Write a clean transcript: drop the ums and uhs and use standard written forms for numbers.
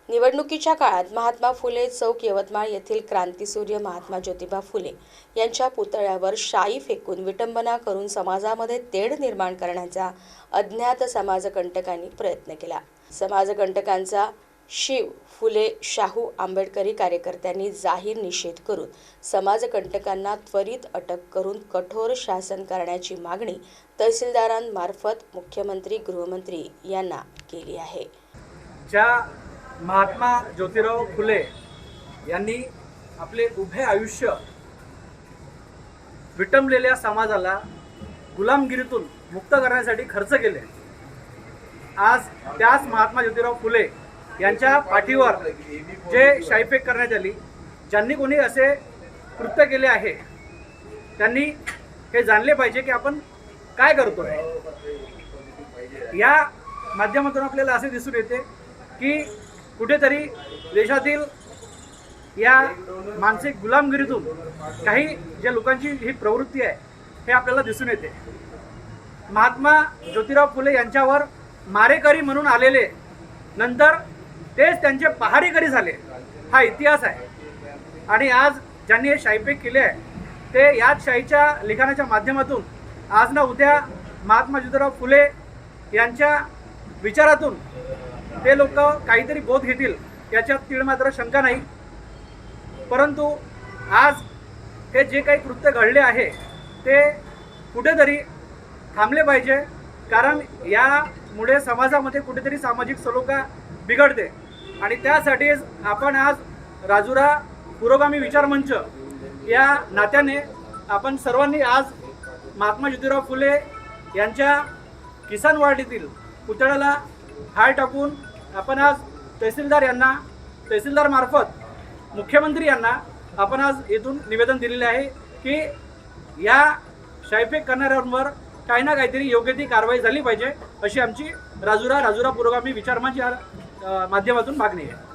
निवडणुकीच्या काळात महात्मा फुले चौक यवतमाळ येथील क्रांतीसूर्य महात्मा ज्योतिबा फुले यांच्या पुतळ्यावर शाई फेकून विटंबना करून समाजामध्ये तेढ निर्माण करण्याचा अज्ञात समाजकंटकांनी प्रयत्न केला। समाजकंटकांचा शिव फुले शाहू आंबेडकरी कार्यकर्त्यांनी जाहीर निषेध करून समाजकंटकांना त्वरित अटक करून कठोर शासन करण्याची मागणी तहसीलदारांमार्फत मुख्यमंत्री गृहमंत्री यांना केली आहे। ज्या महात्मा ज्योतिराव फुले यांनी आपले उभे आयुष्य विटंबलेल्या समाजाला गुलामगिरीतून मुक्त करण्यासाठी खर्च केले, आज त्याच महात्मा ज्योतिराव फुले यांच्या पाठीवर जे शाईफेक करण्यात आली, ज्यांनी कोणी असे कृत्य केले आहे त्यांनी हे जाणले पाहिजे की आपण काय करतोय। या माध्यमातून आपल्याला असे दिसून येते की कुठेतरी देशातील या मानसिक गुलामगिरीतून काही ज्या लोकांची ही प्रवृत्ती आहे हे आपल्याला दिसून येते। महात्मा ज्योतिराव फुले यांच्यावर मारेकरी म्हणून आलेले नंतर तेच त्यांचे पहारेकरी झाले, हा इतिहास आहे। आणि आज ज्यांनी हे शाईफेक केले आहे ते याच शाहीच्या लिखाणाच्या माध्यमातून आज ना उद्या महात्मा ज्योतिराव फुले यांच्या विचारातून ते लोक काहीतरी बोध घेतील याच्यात तीळ मात्र शंका नाही। परंतु आज हे जे काही कृत्य घडले आहे ते कुठेतरी थांबले पाहिजे, कारण यामुळे समाजामध्ये कुठेतरी सामाजिक सलोखा बिघडते। आणि त्यासाठीच आपण आज राजुरा पुरोगामी विचार मंच या नात्याने आपण सर्वांनी आज महात्मा ज्योतिराव फुले यांच्या किसान वाडीतील पुतळ्याला हार टाकून आपण आज तहसीलदार मार्फत मुख्यमंत्री यांना आपण आज येथून निवेदन दिलेले आहे की या शाईफेक करणाऱ्यांवर काही ना काहीतरी योग्य ती कारवाई झाली पाहिजे, अशी आमची राजुरा पुरोगामी विचार मंच या माध्यमातून मागणी आहे।